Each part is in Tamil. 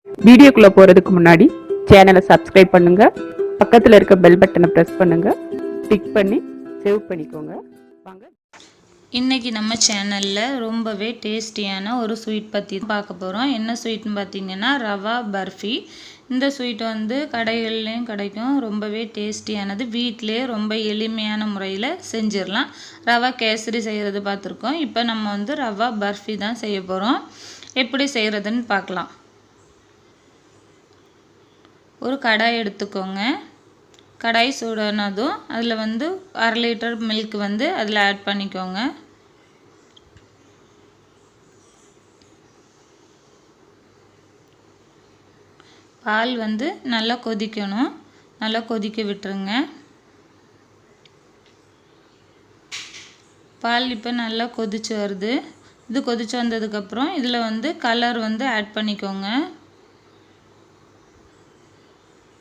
வீடியோக்குள்ள போறதுக்கு முன்னாடி சேனலை சப்ஸ்கிரைப் பண்ணுங்க, பக்கத்துல இருக்க பெல் பட்டனை பிரஸ் பண்ணுங்க, கிளிக் பண்ணி சேவ் பண்ணிக்கோங்க. வாங்க, இன்றைக்கி நம்ம சேனலில் ரொம்பவே டேஸ்டியான ஒரு ஸ்வீட் பற்றி பார்க்க போகிறோம். என்ன ஸ்வீட்னு பார்த்திங்கன்னா ரவா பர்ஃபி. இந்த ஸ்வீட் வந்து கடைகள்லேயும் கிடைக்கும். ரொம்பவே டேஸ்டியானது, வீட்டிலே ரொம்ப எளிமையான முறையில் செஞ்சிடலாம். ரவா கேசரி செய்கிறது பார்த்துருக்கோம். இப்போ நம்ம வந்து ரவா பர்ஃபி தான் செய்ய போகிறோம். எப்படி செய்கிறதுன்னு பார்க்கலாம். ஒரு கடாய் எடுத்துக்கோங்க. கடாய் சூடானதும் அதில் வந்து 1/2 லிட்டர் மில்க் வந்து அதில் ஆட் பண்ணிக்கோங்க. பால் வந்து நல்லா கொதிக்கணும். நல்லா கொதிக்க விட்டுருங்க. பால் இப்போ நல்லா கொதிச்சு வருது. இது கொதிச்சு வந்ததுக்கப்புறம் இதில் வந்து கலர் வந்து ஆட் பண்ணிக்கோங்க.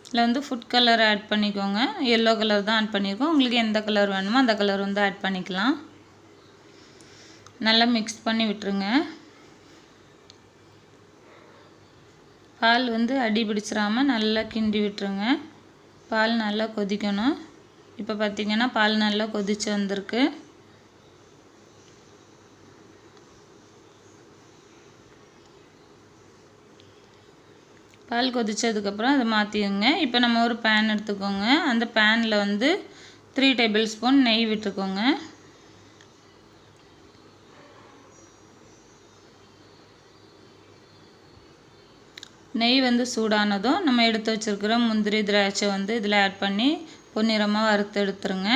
இதில் வந்து ஃபுட் கலர் ஆட் பண்ணிக்கோங்க. எல்லோ கலர் தான் ஆட் பண்ணியிருக்கோம். உங்களுக்கு எந்த கலர் வேணுமோ அந்த கலர் வந்து ஆட் பண்ணிக்கலாம். நல்லா மிக்ஸ் பண்ணி விட்டுருங்க. பால் வந்து அடி பிடிச்சிடாமல் நல்லா கிண்டி விட்டுருங்க. பால் நல்லா கொதிக்கணும். இப்போ பார்த்திங்கன்னா பால் நல்லா கொதிச்சு வந்திருக்கு. பால் கொதிச்சதுக்கப்புறம் அதை மாற்றிடுங்க. இப்போ நம்ம ஒரு பேன் எடுத்துக்கோங்க. அந்த பேனில் வந்து 3 டேபிள் ஸ்பூன் நெய் விட்டுக்கோங்க. நெய் வந்து சூடானதும் நம்ம எடுத்து வச்சுருக்கிற முந்திரி திராட்சை வந்து இதில் ஆட் பண்ணி பொன்னிறமாக வறுத்து எடுத்துருங்க.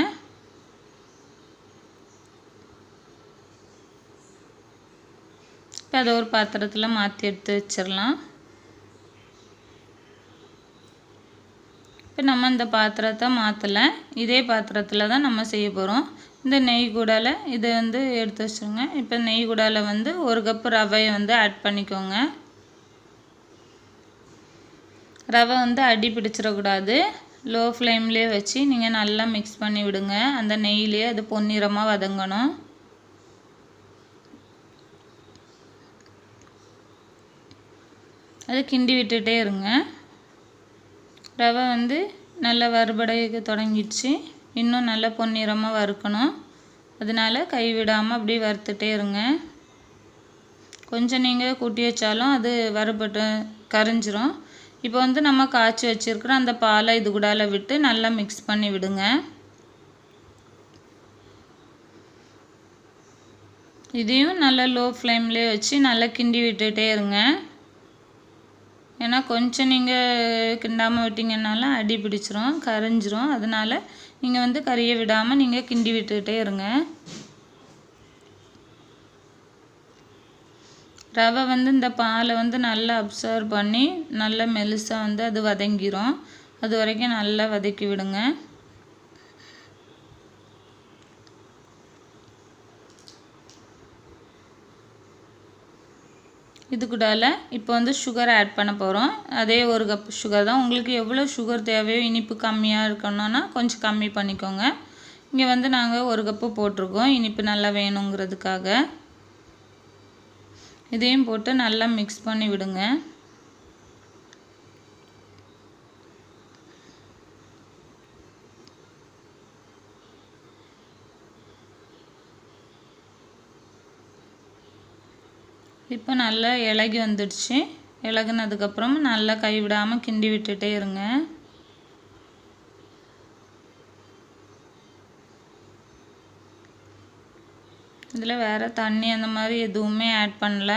இப்போ அதை ஒரு பாத்திரத்தில் மாற்றி எடுத்து வச்சிடலாம். இப்போ நம்ம இந்த பாத்திரத்தை மாற்றலை, இதே பாத்திரத்தில் தான் நம்ம செய்ய போகிறோம். இந்த நெய் கூடால இதை வந்து எடுத்து வச்சுருங்க. இப்போ நெய் கூடால வந்து 1 கப்பு ரவையை வந்து ஆட் பண்ணிக்கோங்க. ரவை வந்து அடி பிடிச்சிடக்கூடாது. லோ ஃப்ளேம்லேயே வச்சு நீங்கள் நல்லா மிக்ஸ் பண்ணி விடுங்க. அந்த நெய்லேயே அது பொன்னிறமாக வதங்கணும். அது கிண்டி விட்டுட்டே இருங்க. ரவை வந்து நல்லா வறுபடைக்கு தொடங்கிடுச்சு. இன்னும் நல்லா பொன்னிறமாக வறுக்கணும். அதனால் கைவிடாமல் அப்படியே வறுத்துட்டே இருங்க. கொஞ்சம் நீங்கள் கூட்டி வச்சாலும் அது வறுபட்டு கரைஞ்சிரும். இப்போ வந்து நம்ம காய்ச்சி வச்சுருக்கிற அந்த பாலை இது கூடால விட்டு நல்லா மிக்ஸ் பண்ணி விடுங்க. இதையும் நல்லா லோ ஃப்ளேம்லேயே வச்சு நல்லா கிண்டி விட்டுட்டே இருங்க. ஏன்னா கொஞ்சம் நீங்கள் கிண்டாமல் விட்டிங்கனாலும் அடி பிடிச்சிரும், கரைஞ்சிரும். அதனால் நீங்கள் வந்து கறியை விடாமல் நீங்கள் கிண்டி விட்டுட்டே இருங்க. ரவை வந்து இந்த பாலை வந்து நல்லா அப்சர்வ் பண்ணி நல்லா மெலிசாக வந்து அது வதங்கிரும். அது வரைக்கும் நல்லா வதக்கி விடுங்க. இது கூடால இப்போ வந்து சுகர் ஆட் பண்ண போகிறோம். அதே 1 கப் சுகர் தான். உங்களுக்கு எவ்வளோ சுகர் தேவையோ, இனிப்பு கம்மியாக இருக்கணும்னா கொஞ்சம் கம்மி பண்ணிக்கோங்க. இங்கே வந்து நாங்கள் 1 கப்பு போட்டிருக்கோம், இனிப்பு நல்லா வேணுங்கிறதுக்காக. இதையும் போட்டு நல்லா மிக்ஸ் பண்ணி விடுங்க. இப்போ நல்லா இலகி வந்துடுச்சு. இலகுனதுக்கப்புறம் நல்லா கைவிடாமல் கிண்டி விட்டுட்டே இருங்க. இதில் வேறு தண்ணி அந்த மாதிரி எதுவுமே ஆட் பண்ணல.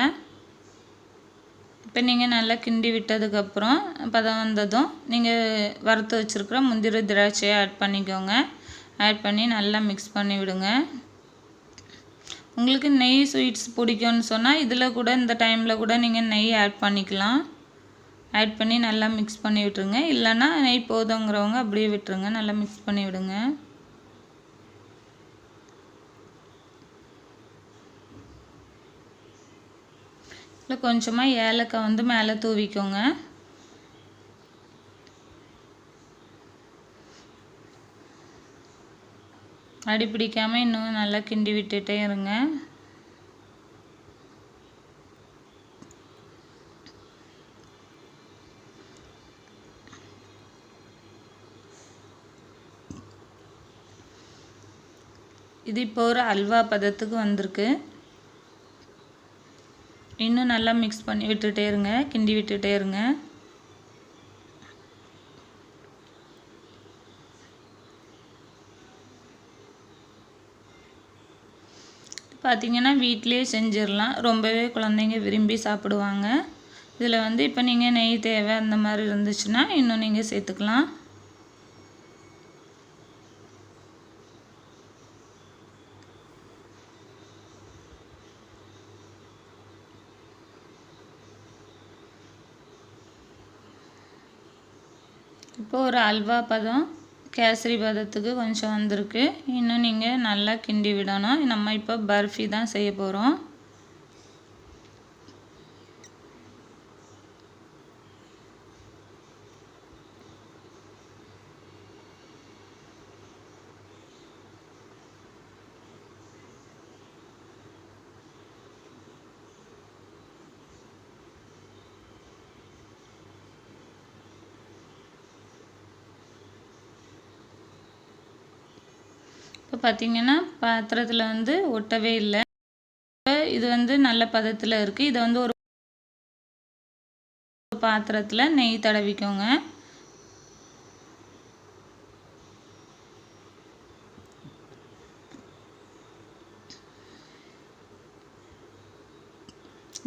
இப்போ நீங்கள் நல்லா கிண்டி விட்டதுக்கப்புறம் பதம் வந்ததும் நீங்கள் வறுத்து வச்சுருக்கிற முந்திரி திராட்சையை ஆட் பண்ணிக்கோங்க. ஆட் பண்ணி நல்லா மிக்ஸ் பண்ணி விடுங்க. உங்களுக்கு நெய் ஸ்வீட்ஸ் பிடிக்கும்னு சொன்னால் இதில் கூட இந்த டைமில் கூட நீங்கள் நெய் ஆட் பண்ணிக்கலாம். ஆட் பண்ணி நல்லா மிக்ஸ் பண்ணி விட்டுருங்க. இல்லைன்னா நெய் போதுங்கிறவங்க அப்படியே விட்டுருங்க. நல்லா மிக்ஸ் பண்ணி விடுங்க. இதில் கொஞ்சமாக ஏலக்காய் வந்து மேலே தூவிக்கோங்க. அடி பிடிக்காமல் இன்னும் நல்லா கிண்டி விட்டுட்டே இருங்க. இது இப்போ ஒரு அல்வா பதத்துக்கு வந்திருக்கு. இன்னும் நல்லா மிக்ஸ் பண்ணி விட்டுட்டே இருங்க, கிண்டி விட்டுட்டே இருங்க. பார்த்திங்கன்னா வீட்டிலே செஞ்சிடலாம். ரொம்பவே குழந்தைங்க விரும்பி சாப்பிடுவாங்க. இதில் வந்து இப்போ நீங்கள் நெய் தேவை அந்த மாதிரி இருந்துச்சுன்னா இன்னும் நீங்கள் சேர்த்துக்கலாம். இப்போ ஒரு அல்வா பதம் கேசரி பதத்துக்கு கொஞ்சம் வந்திருக்கு. இன்னும் நீங்கள் நல்லா கிண்டி விடணும். நம்ம இப்போ பர்ஃபி தான் செய்ய போகிறோம். இப்போ பார்த்திங்கன்னா பாத்திரத்தில் வந்து ஒட்டவே இல்லை. இது வந்து நல்ல பதத்தில் இருக்குது. இதை வந்து ஒரு பாத்திரத்தில் நெய் தடவிக்கோங்க.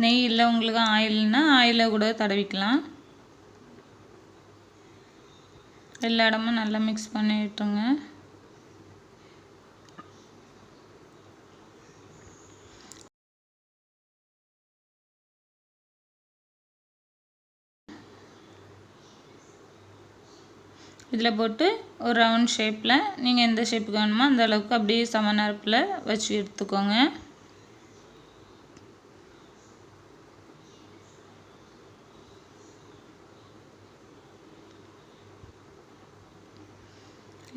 நெய் இல்லை உங்களுக்கு ஆயில்னா ஆயிலை கூட தடவிக்கலாம். எல்லா இடமும் நல்லா மிக்ஸ் பண்ணி விட்டுருங்க. இதில் போட்டு ஒரு ரவுண்ட் ஷேப்பில் நீங்கள் எந்த ஷேப்புக்கு வேணுமோ அந்த அளவுக்கு அப்படியே சம நேரத்தில் வச்சு எடுத்துக்கோங்க.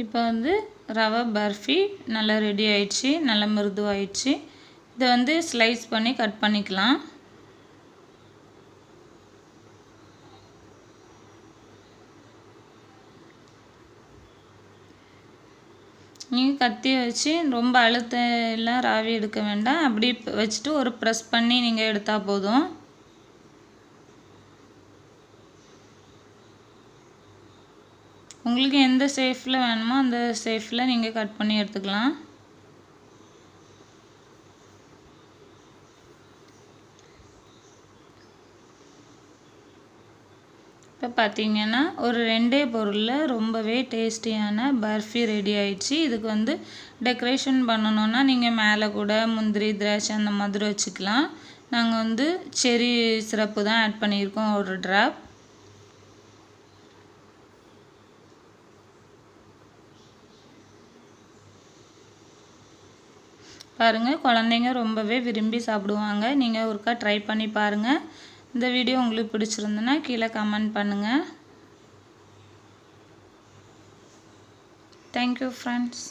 இப்போ வந்து ரவை பர்ஃபி நல்லா ரெடி ஆயிடுச்சு, நல்லா மிருதுவாயிடுச்சு. இதை வந்து ஸ்லைஸ் பண்ணி கட் பண்ணிக்கலாம். நீங்கள் கத்தியை வச்சு ரொம்ப அழுத்தெல்லாம் ராவி எடுக்க வேண்டாம். அப்படி வச்சுட்டு ஒரு ப்ரெஸ் பண்ணி நீங்கள் எடுத்தால் போதும். உங்களுக்கு எந்த ஷேப்பில் வேணுமோ அந்த ஷேப்பில் நீங்கள் கட் பண்ணி எடுத்துக்கலாம். இப்போ பார்த்திங்கன்னா ஒரு 2 பொருளில் ரொம்பவே டேஸ்டியான பர்ஃபி ரெடி ஆயிடுச்சு. இதுக்கு வந்து டெக்கரேஷன் பண்ணணுன்னா நீங்கள் மேலே கூட முந்திரி திராட்சை அந்த மாதிரி வச்சுக்கலாம். நாங்கள் வந்து செரி சிரப்பு தான் ஆட் பண்ணியிருக்கோம் ஒரு ட்ராப். பாருங்கள், குழந்தைங்க ரொம்பவே விரும்பி சாப்பிடுவாங்க. நீங்கள் ஒருக்கா ட்ரை பண்ணி பாருங்கள். இந்த வீடியோ உங்களுக்கு பிடிச்சிருந்துன்னா கீழே கமெண்ட் பண்ணுங்கள். Thank you friends.